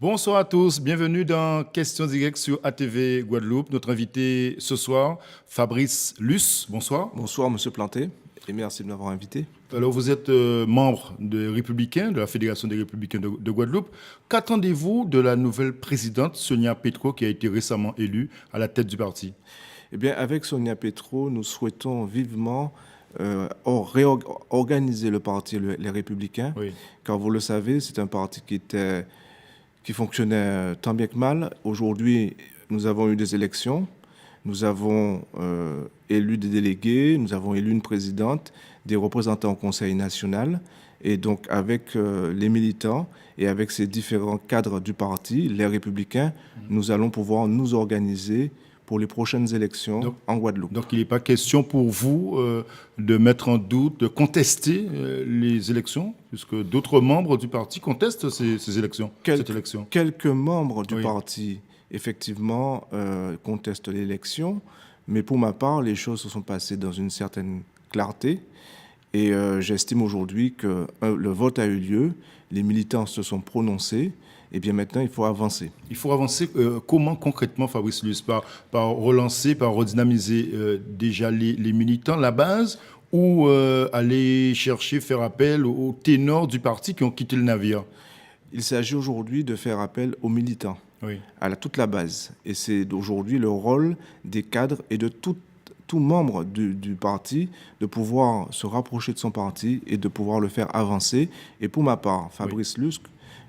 Bonsoir à tous, bienvenue dans Questions directes sur ATV Guadeloupe. Notre invité ce soir, Fabrice Luce. Bonsoir. Bonsoir, Monsieur Planté, et merci de m'avoir invité. Alors, vous êtes membre des Républicains, de la Fédération des Républicains de Guadeloupe. Qu'attendez-vous de la nouvelle présidente Sonia Petro, qui a été récemment élue à la tête du parti? Eh bien, avec Sonia Petro, nous souhaitons vivement organiser le parti Les Républicains, Oui. car vous le savez, c'est un parti qui fonctionnait tant bien que mal. Aujourd'hui, nous avons eu des élections, nous avons élu des délégués, nous avons élu une présidente, des représentants au Conseil national. Et donc, avec les militants et avec ces différents cadres du parti, les Républicains, nous allons pouvoir nous organiser pour les prochaines élections en Guadeloupe. Donc, il n'est pas question pour vous de mettre en doute, de contester les élections, puisque d'autres membres du parti contestent ces élections, cette élection. Quelques membres du Oui. parti, effectivement, contestent l'élection, mais pour ma part, les choses se sont passées dans une certaine clarté. Et j'estime aujourd'hui que le vote a eu lieu, les militants se sont prononcés, et bien maintenant, il faut avancer. Il faut avancer comment concrètement, Fabrice Luce, par relancer, par redynamiser déjà les militants, la base, ou aller chercher, faire appel aux ténors du parti qui ont quitté le navire? Il s'agit aujourd'hui de faire appel aux militants, Oui. à toute la base. Et c'est aujourd'hui le rôle des cadres et de tout membre du parti de pouvoir se rapprocher de son parti et de pouvoir le faire avancer. Et pour ma part, Fabrice Luce,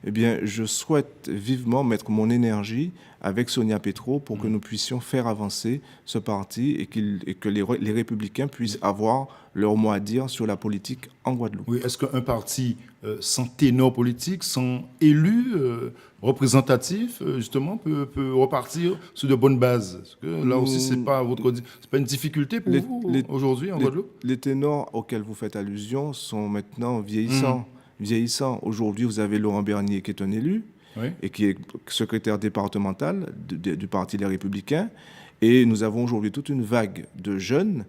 eh bien, je souhaite vivement mettre mon énergie avec Sonia Petro pour que nous puissions faire avancer ce parti et que les Républicains puissent avoir leur mot à dire sur la politique en Guadeloupe. Oui, est-ce qu'un parti sans ténor politique, sans élu représentatif, justement, peut repartir sur de bonnes bases? Parce que là aussi, c'est pas une difficulté pour vous aujourd'hui en Guadeloupe? Les ténors auxquels vous faites allusion sont maintenant vieillissants. Aujourd'hui, vous avez Laurent Bernier qui est un élu, Oui. et qui est secrétaire départemental du Parti Les Républicains. Et nous avons aujourd'hui toute une vague de jeunes,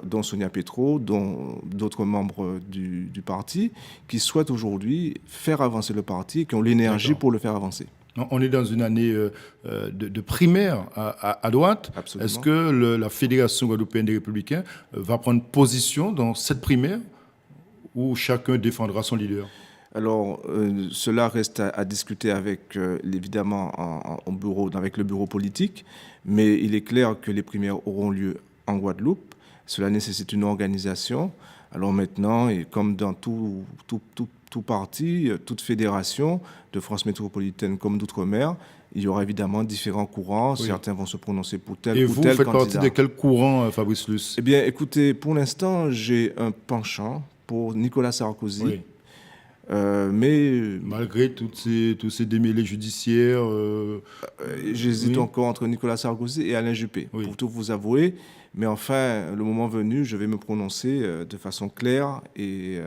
dont Sonia Petro, dont d'autres membres du parti, qui souhaitent aujourd'hui faire avancer le parti et qui ont l'énergie pour le faire avancer. On est dans une année de primaire à droite. Absolument. Est-ce que la Fédération guadeloupéenne des Républicains va prendre position dans cette primaire où chacun défendra son leader? Alors, cela reste à discuter avec, évidemment, avec le bureau politique, mais il est clair que les primaires auront lieu en Guadeloupe. Cela nécessite une organisation. Alors maintenant, et comme dans tout parti, toute fédération de France métropolitaine comme d'outre-mer, il y aura évidemment différents courants. Oui. Certains vont se prononcer pour tel ou tel candidat. Et vous faites partie de quel courant, Fabrice Luce? Eh bien, écoutez, pour l'instant, j'ai un penchant pour Nicolas Sarkozy. Oui. Mais malgré tous ces démêlés judiciaires, j'hésite encore entre Nicolas Sarkozy et Alain Juppé, pour tout vous avouer. Mais enfin, le moment venu, je vais me prononcer de façon claire et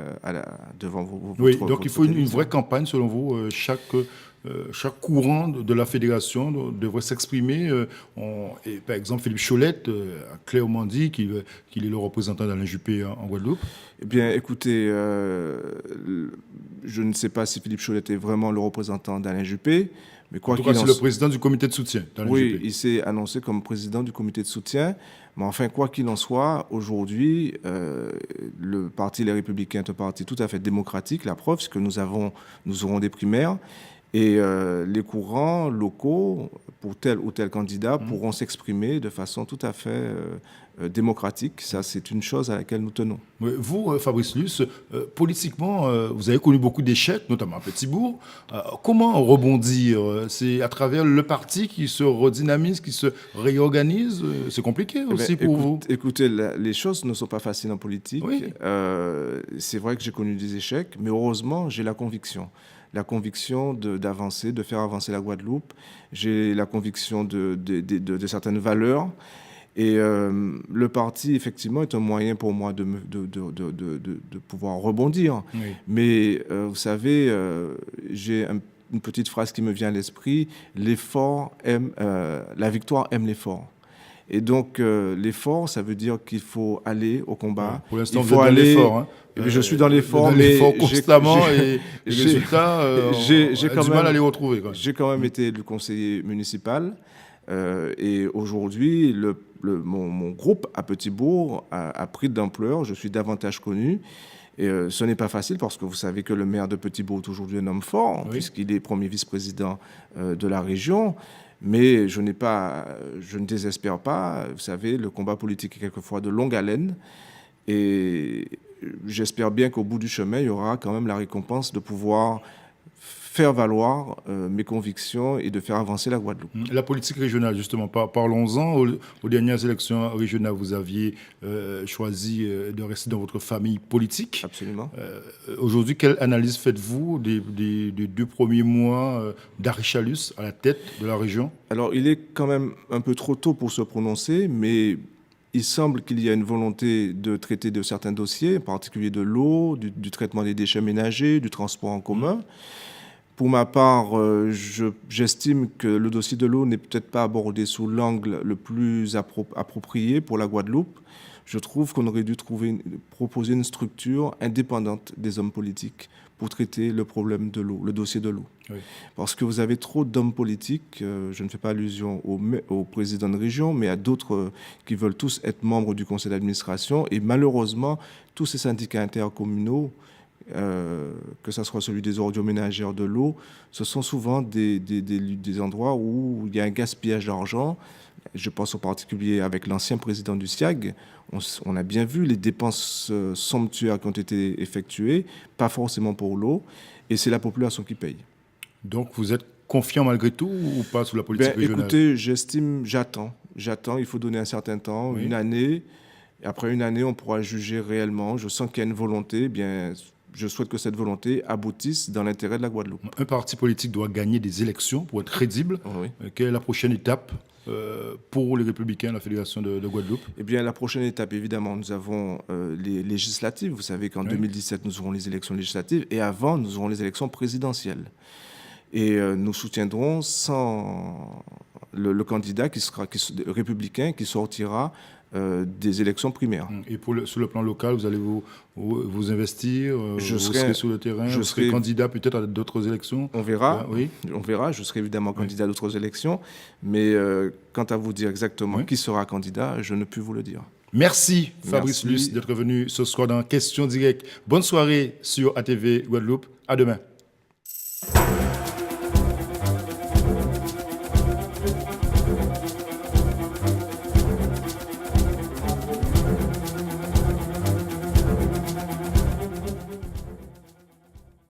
devant vous. Oui, donc il faut une vraie campagne, selon vous. Chaque courant de la fédération devrait s'exprimer. Par exemple, Philippe Cholette a clairement dit qu'il est le représentant d'Alain Juppé en Guadeloupe. Eh bien, écoutez, je ne sais pas si Philippe Cholette est vraiment le représentant d'Alain Juppé. Mais en tout cas, c'est le président du comité de soutien d'Alain Juppé. Oui, il s'est annoncé comme président du comité de soutien. Mais enfin, quoi qu'il en soit, aujourd'hui, le parti Les Républicains est un parti tout à fait démocratique. La preuve, c'est que nous aurons des primaires. Et les courants locaux, pour tel ou tel candidat, pourront s'exprimer de façon tout à fait démocratique. Ça, c'est une chose à laquelle nous tenons. Vous, Fabrice Luce, politiquement, vous avez connu beaucoup d'échecs, notamment à Petit-Bourg. Comment rebondir? C'est à travers le parti qui se redynamise, qui se réorganise? C'est compliqué aussi pour vous? Écoutez, les choses ne sont pas faciles en politique. Oui. C'est vrai que j'ai connu des échecs, mais heureusement, j'ai la conviction d'avancer, de faire avancer la Guadeloupe. J'ai la conviction de certaines valeurs. Et le parti, effectivement, est un moyen pour moi de pouvoir rebondir. Oui. Mais vous savez, j'ai une petite phrase qui me vient à l'esprit. La victoire aime l'effort. Et donc, l'effort, ça veut dire qu'il faut aller au combat. Pour l'instant, il vous faut êtes dans aller. l'effort. Hein. Eh bien, je suis dans l'effort, dans mais l'effort constamment et les j'ai- résultats, j'ai on a quand du mal même- à les retrouver. Quand même. J'ai quand même été le conseiller municipal. Et aujourd'hui, mon groupe à Petit-Bourg a pris d'ampleur. Je suis davantage connu. Et ce n'est pas facile parce que vous savez que le maire de Petit-Bourg est aujourd'hui un homme fort, Oui. puisqu'il est premier vice-président de la région. Mais je ne désespère pas. Vous savez, le combat politique est quelquefois de longue haleine. Et j'espère bien qu'au bout du chemin, il y aura quand même la récompense de pouvoir faire valoir mes convictions et de faire avancer la Guadeloupe. La politique régionale, justement, parlons-en. Aux dernières élections régionales, vous aviez choisi de rester dans votre famille politique. Absolument. Aujourd'hui, quelle analyse faites-vous des 2 premiers mois d'Harry Chalus à la tête de la région? Alors, il est quand même un peu trop tôt pour se prononcer, mais il semble qu'il y a une volonté de traiter de certains dossiers, en particulier de l'eau, du traitement des déchets ménagers, du transport en commun. Pour ma part, j'estime que le dossier de l'eau n'est peut-être pas abordé sous l'angle le plus approprié pour la Guadeloupe. Je trouve qu'on aurait dû proposer une structure indépendante des hommes politiques pour traiter le problème de l'eau, le dossier de l'eau. Oui. Parce que vous avez trop d'hommes politiques, je ne fais pas allusion au président de région, mais à d'autres qui veulent tous être membres du conseil d'administration. Et malheureusement, tous ces syndicats intercommunaux, que ce soit celui des ordures ménagères de l'eau, ce sont souvent des endroits où il y a un gaspillage d'argent. Je pense en particulier avec l'ancien président du SIAG. On a bien vu les dépenses somptuaires qui ont été effectuées, pas forcément pour l'eau, et c'est la population qui paye. Donc, vous êtes confiant malgré tout ou pas sous la politique régionale? Écoutez, j'attends. Il faut donner un certain temps, Oui. une année. Et après une année, on pourra juger réellement. Je sens qu'il y a une volonté. Eh bien, je souhaite que cette volonté aboutisse dans l'intérêt de la Guadeloupe. Un parti politique doit gagner des élections pour être crédible. Oui. Quelle est la prochaine étape pour les Républicains, la Fédération de Guadeloupe? Eh bien, la prochaine étape, évidemment, nous avons les législatives. Vous savez qu'en 2017, nous aurons les élections législatives et avant, nous aurons les élections présidentielles. Et nous soutiendrons le candidat républicain qui sortira des élections primaires. Et sur le plan local, vous allez vous investir, vous serez sur le terrain, vous serez candidat peut-être à d'autres élections? On verra, oui. On verra. Je serai évidemment candidat à d'autres élections, mais quant à vous dire exactement qui sera candidat, je ne puis vous le dire. Merci Fabrice Luce d'être venu ce soir dans Questions Directes. Bonne soirée sur ATV Guadeloupe. À demain.